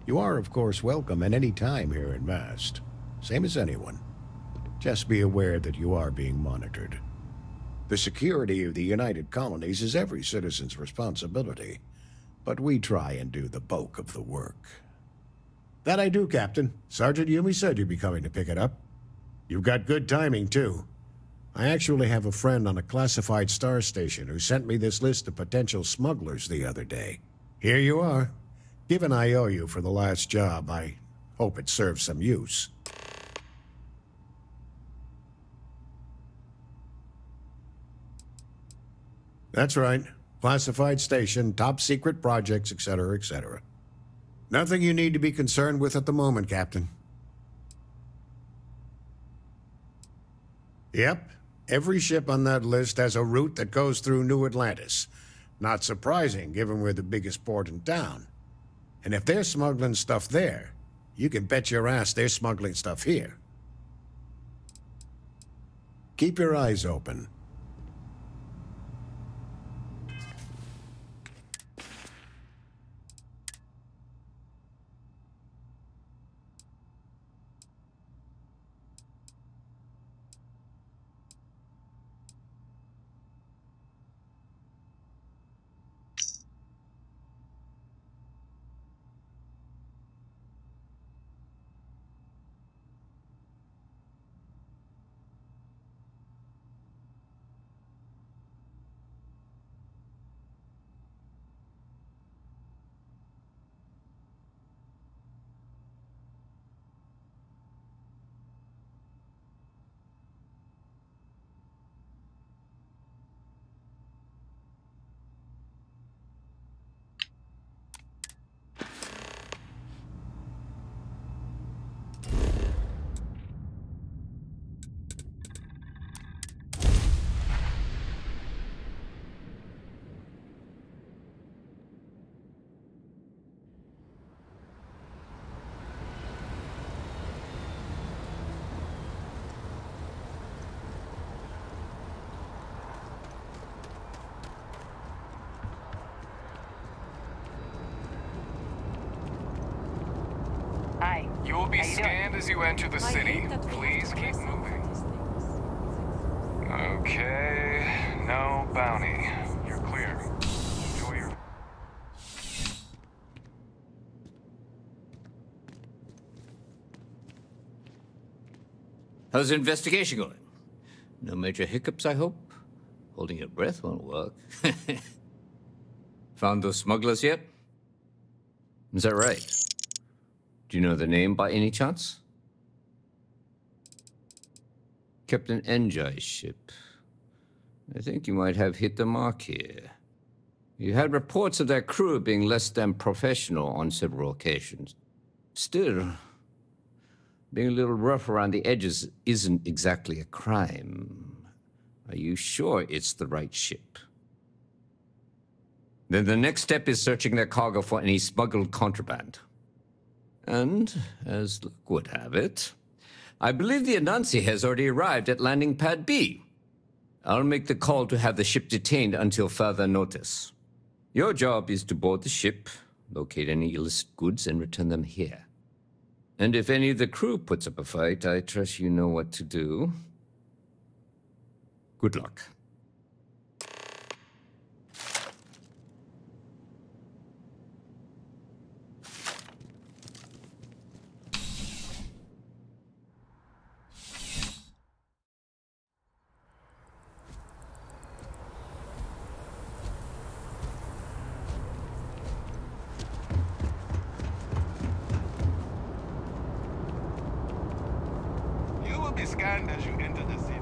You are, of course, welcome at any time here in Mast. Same as anyone. Just be aware that you are being monitored. The security of the United Colonies is every citizen's responsibility, but we try and do the bulk of the work. That I do, Captain. Sergeant Yumi said you'd be coming to pick it up. You've got good timing, too. I actually have a friend on a classified star station who sent me this list of potential smugglers the other day. Here you are. Given I owe you for the last job, I hope it serves some use. That's right. Classified station, top secret projects, etc., etc. Nothing you need to be concerned with at the moment, Captain. Yep. Every ship on that list has a route that goes through New Atlantis. Not surprising, given we're the biggest port in town. And if they're smuggling stuff there, you can bet your ass they're smuggling stuff here. Keep your eyes open. You will be scanned as you enter the city. Please keep moving. Okay, no bounty. You're clear. Enjoy your... How's the investigation going? No major hiccups, I hope? Holding your breath won't work. Found those smugglers yet? Is that right? Do you know the name by any chance? Captain Njai's ship. I think you might have hit the mark here. You had reports of their crew being less than professional on several occasions. Still, being a little rough around the edges isn't exactly a crime. Are you sure it's the right ship? Then the next step is searching their cargo for any smuggled contraband. And, as luck would have it, I believe the Anansi has already arrived at landing pad B. I'll make the call to have the ship detained until further notice. Your job is to board the ship, locate any illicit goods, and return them here. And if any of the crew puts up a fight, I trust you know what to do. Good luck. Be scanned as you enter the city.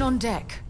On deck.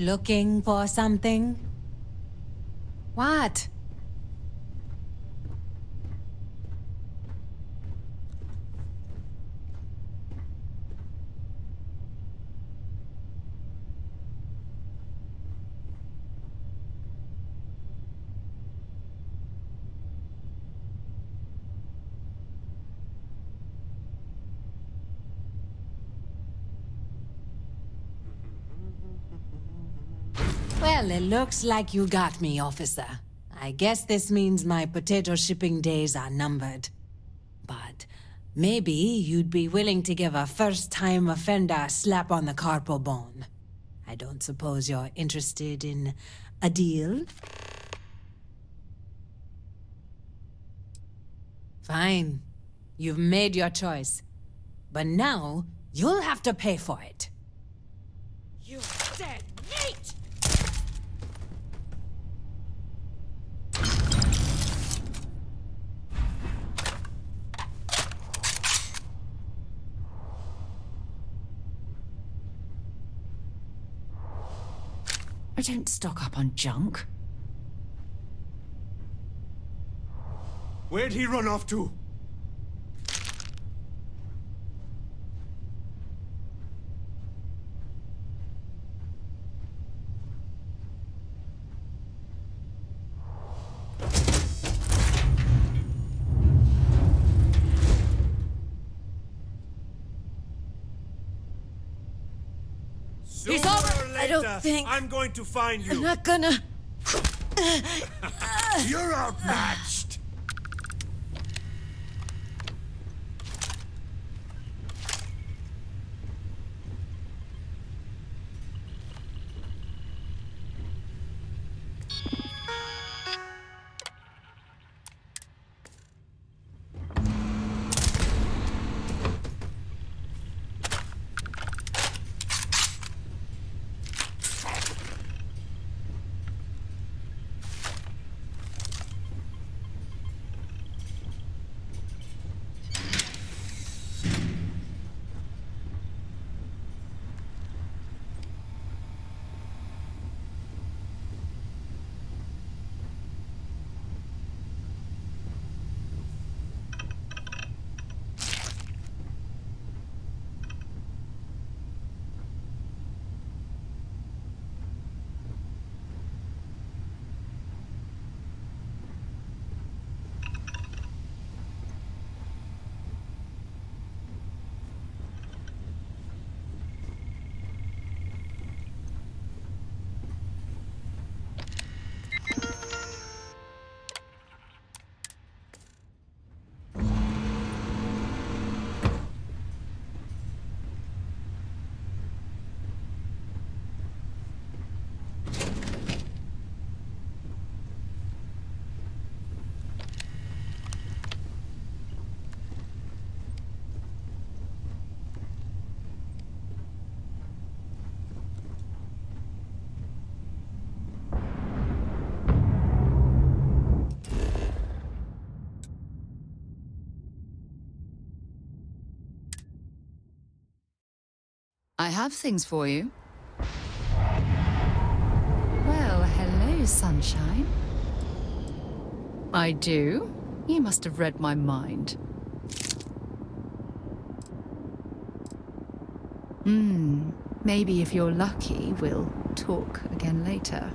Looking for something? What? Well, it looks like you got me, officer. I guess this means my potato shipping days are numbered. But maybe you'd be willing to give a first-time offender a slap on the carpal bone. I don't suppose you're interested in a deal? Fine. You've made your choice. But now, you'll have to pay for it. You dead meat! I don't stock up on junk. Where'd he run off to? He's over! I don't think... I'm going to find you. I'm not gonna... You're outmatched. I have things for you. Well, hello, sunshine. I do? You must have read my mind. Maybe if you're lucky, we'll talk again later.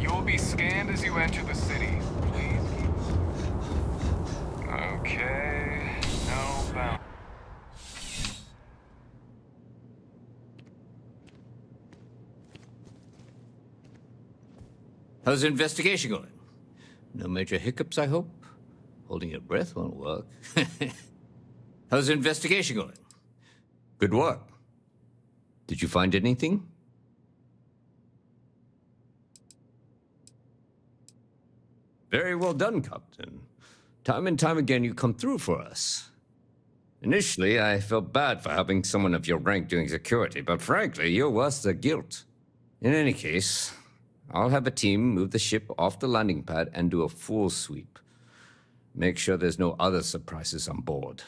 You will be scanned as you enter the city. Please keep... Okay. No bound. How's the investigation going? No major hiccups, I hope? Holding your breath won't work. How's the investigation going? Good work. Did you find anything? Very well done, Captain. Time and time again, you come through for us. Initially, I felt bad for having someone of your rank doing security, but frankly, you're worth the guilt. In any case, I'll have a team move the ship off the landing pad and do a full sweep. Make sure there's no other surprises on board.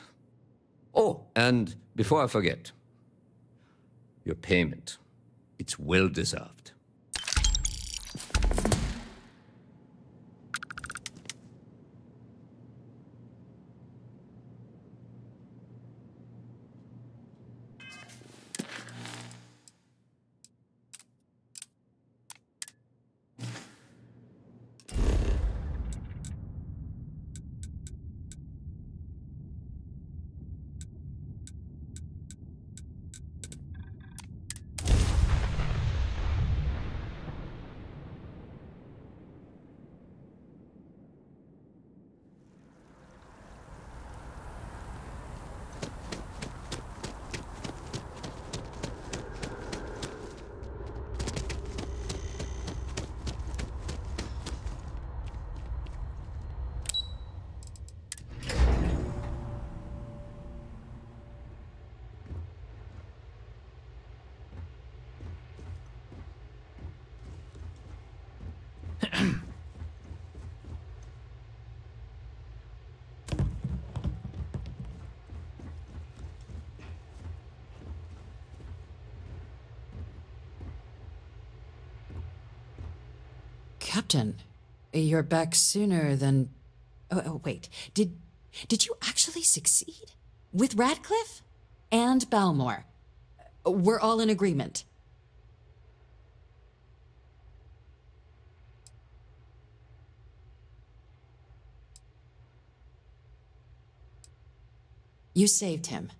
Oh, and before I forget, your payment. It's well deserved. Captain, you're back sooner than... Oh, wait. Did you actually succeed? With Radcliffe? And Balmore? We're all in agreement. You saved him.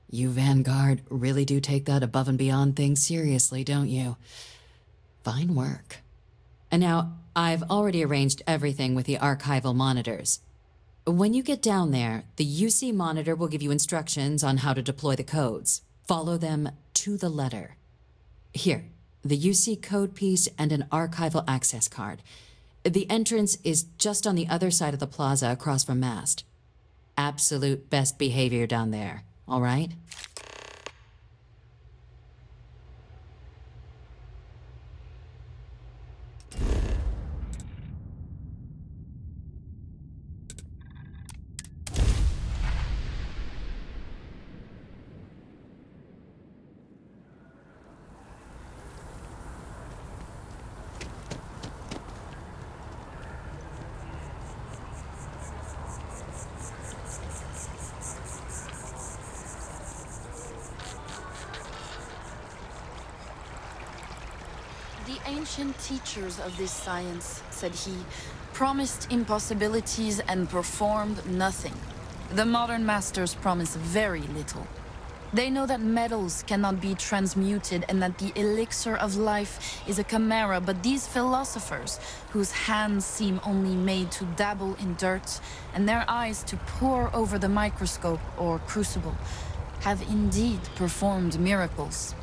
You Vanguard really do take that above and beyond thing seriously, don't you? Fine work. And now, I've already arranged everything with the archival monitors. When you get down there, the UC monitor will give you instructions on how to deploy the codes. Follow them to the letter. Here, the UC code piece and an archival access card. The entrance is just on the other side of the plaza across from Mast. Absolute best behavior down there, all right? The ancient teachers of this science, said he, promised impossibilities and performed nothing. The modern masters promise very little. They know that metals cannot be transmuted and that the elixir of life is a chimera, but these philosophers, whose hands seem only made to dabble in dirt and their eyes to pore over the microscope or crucible, have indeed performed miracles.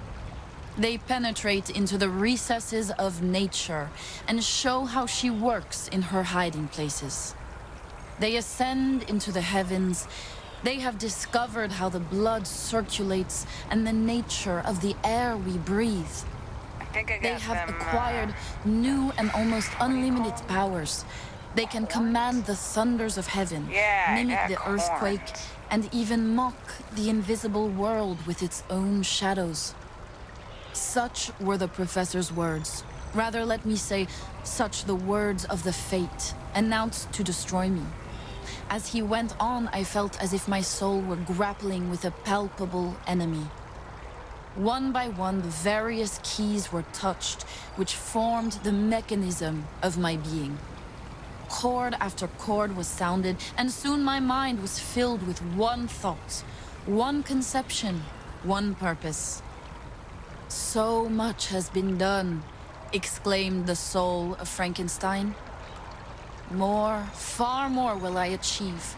They penetrate into the recesses of nature and show how she works in her hiding places. They ascend into the heavens. They have discovered how the blood circulates and the nature of the air we breathe. They have acquired new and almost unlimited powers. They can command the thunders of heaven, mimic the earthquake, and even mock the invisible world with its own shadows. Such were the professor's words. Rather, let me say, such the words of the fate, announced to destroy me. As he went on, I felt as if my soul were grappling with a palpable enemy. One by one, the various keys were touched, which formed the mechanism of my being. Chord after chord was sounded, and soon my mind was filled with one thought, one conception, one purpose. So much has been done, exclaimed the soul of Frankenstein. More, far more will I achieve.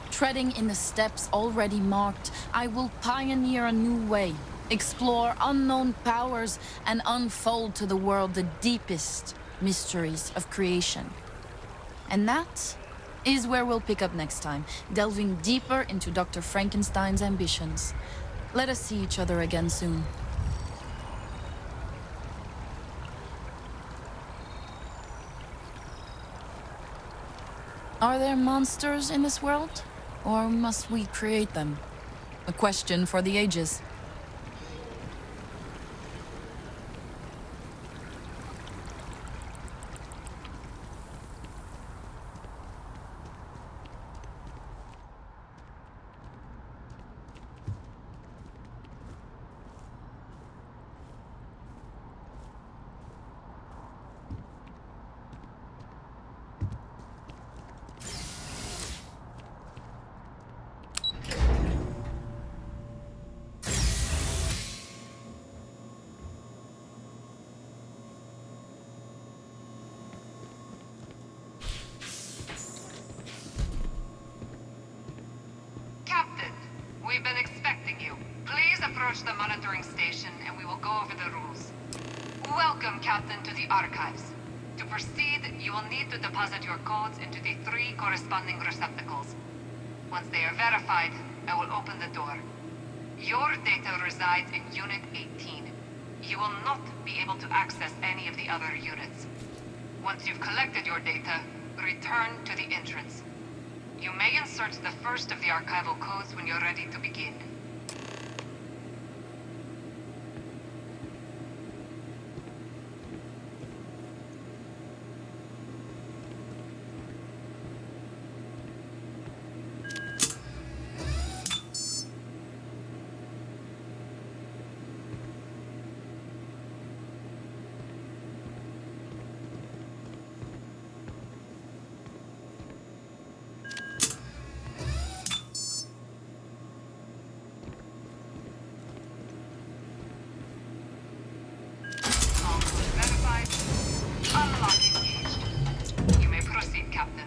Treading in the steps already marked, I will pioneer a new way, explore unknown powers, and unfold to the world the deepest mysteries of creation. And that is where we'll pick up next time, delving deeper into Dr. Frankenstein's ambitions. Let us see each other again soon. Are there monsters in this world? Or must we create them? A question for the ages. Captain, we've been expecting you. Please approach the monitoring station and we will go over the rules. Welcome, Captain, to the Archives. To proceed, you will need to deposit your codes into the 3 corresponding receptacles. Once they are verified, I will open the door. Your data resides in Unit 18. You will not be able to access any of the other units. Once you've collected your data, return to the entrance. You may insert the first of the archival codes when you're ready to begin. All codes verified. Unlock engaged. You may proceed, Captain.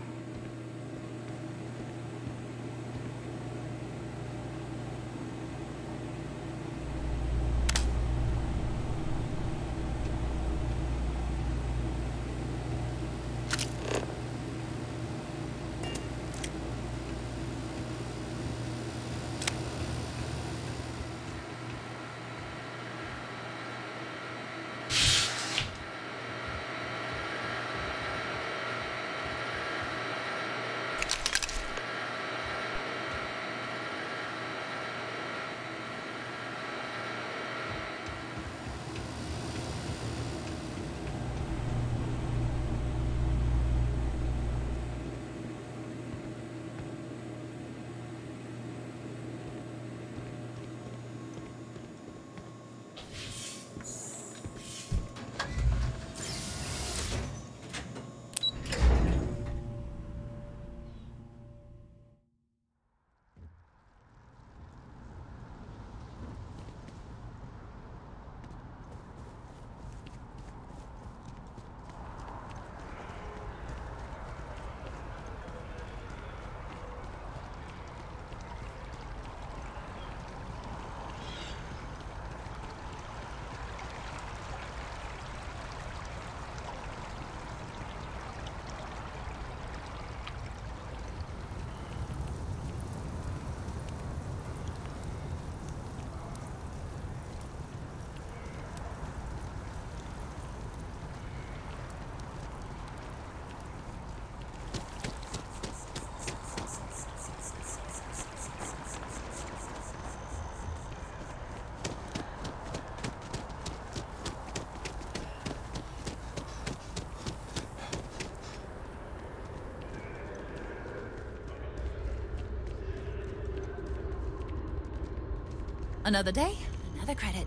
Another day, another credit.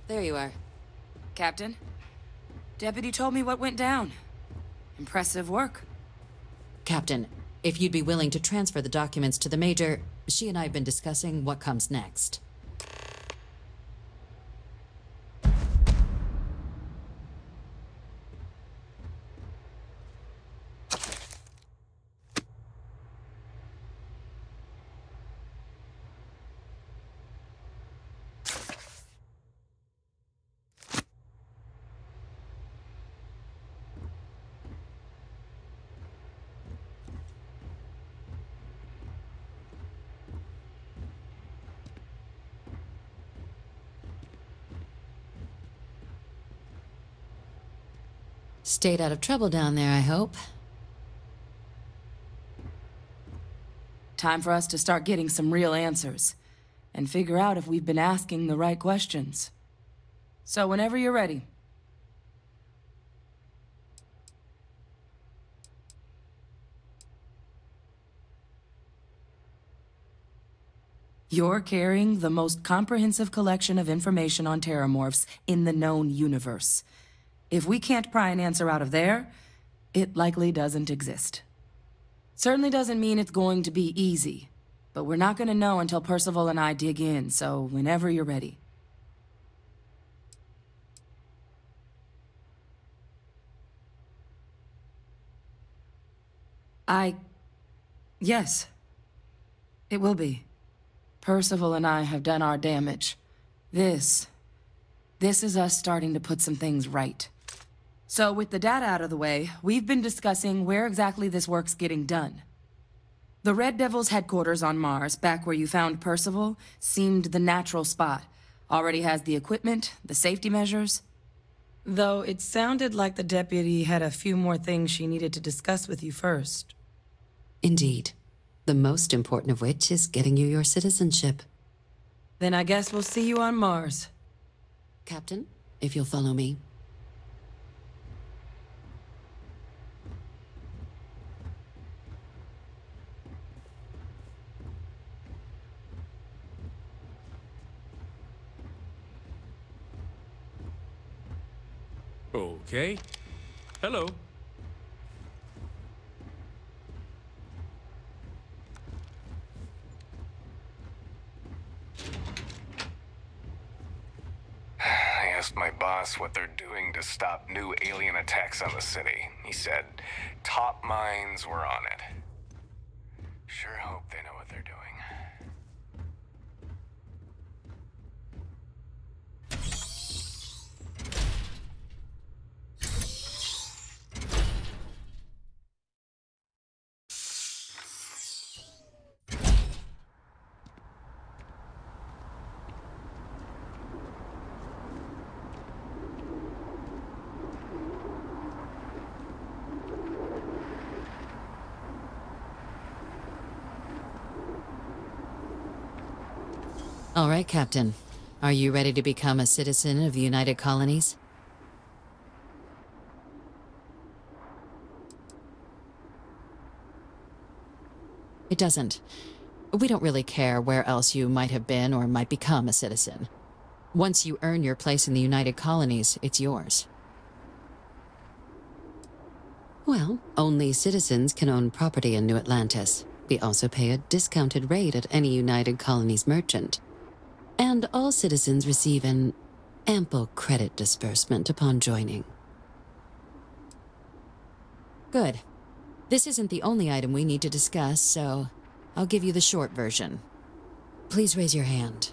There you are. Captain, Deputy told me what went down. Impressive work. Captain, if you'd be willing to transfer the documents to the Major, she and I have been discussing what comes next. Stayed out of trouble down there, I hope. Time for us to start getting some real answers, and figure out if we've been asking the right questions. So whenever you're ready. You're carrying the most comprehensive collection of information on terramorphs in the known universe. If we can't pry an answer out of there, it likely doesn't exist. Certainly doesn't mean it's going to be easy, but we're not going to know until Percival and I dig in, so whenever you're ready. Yes. It will be. Percival and I have done our damage. This is us starting to put some things right. So with the data out of the way, we've been discussing where exactly this work's getting done. The Red Devil's headquarters on Mars, back where you found Percival, seemed the natural spot. Already has the equipment, the safety measures. Though it sounded like the deputy had a few more things she needed to discuss with you first. Indeed. The most important of which is getting you your citizenship. Then I guess we'll see you on Mars. Captain, if you'll follow me. Okay. Hello. I asked my boss what they're doing to stop new alien attacks on the city. He said top minds were on it. Sure hope they know what they're doing. All right, Captain. Are you ready to become a citizen of the United Colonies? It doesn't. We don't really care where else you might have been or might become a citizen. Once you earn your place in the United Colonies, it's yours. Well, only citizens can own property in New Atlantis. We also pay a discounted rate at any United Colonies merchant. And all citizens receive an ample credit disbursement upon joining. Good. This isn't the only item we need to discuss, so I'll give you the short version. Please raise your hand.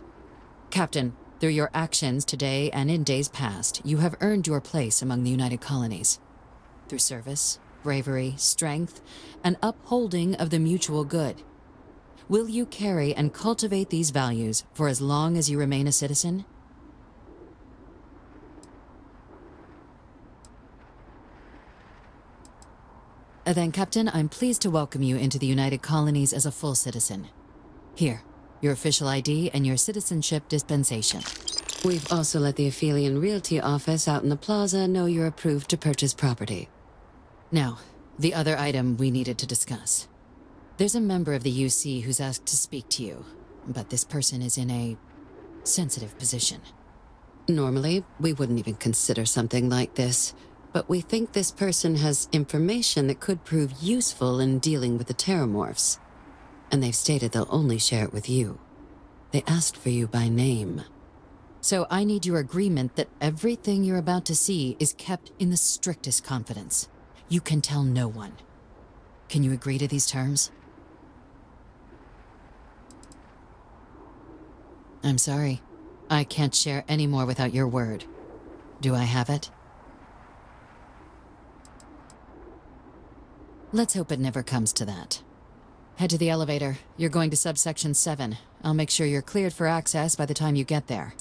Captain, through your actions today and in days past, you have earned your place among the United Colonies. Through service, bravery, strength, and upholding of the mutual good. Will you carry and cultivate these values for as long as you remain a citizen? Then, Captain, I'm pleased to welcome you into the United Colonies as a full citizen. Here, your official ID and your citizenship dispensation. We've also let the Aphelion Realty office out in the plaza know you're approved to purchase property. Now, the other item we needed to discuss. There's a member of the UC who's asked to speak to you, but this person is in a sensitive position. Normally, we wouldn't even consider something like this, but we think this person has information that could prove useful in dealing with the terramorphs. And they've stated they'll only share it with you. They asked for you by name. So I need your agreement that everything you're about to see is kept in the strictest confidence. You can tell no one. Can you agree to these terms? I'm sorry. I can't share any more without your word. Do I have it? Let's hope it never comes to that. Head to the elevator. You're going to subsection 7. I'll make sure you're cleared for access by the time you get there.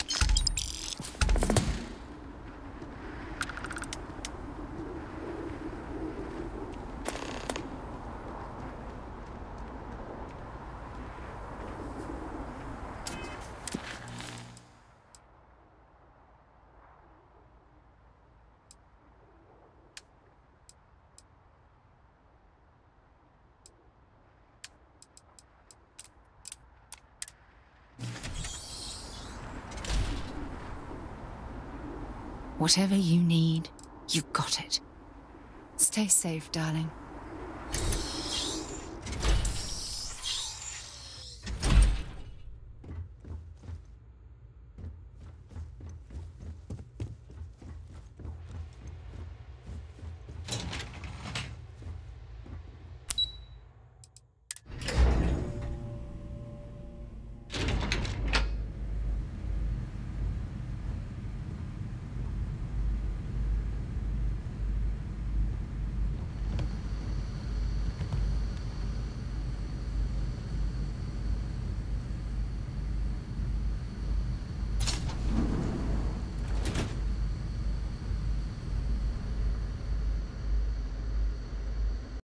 Whatever you need, you got it. Stay safe, darling.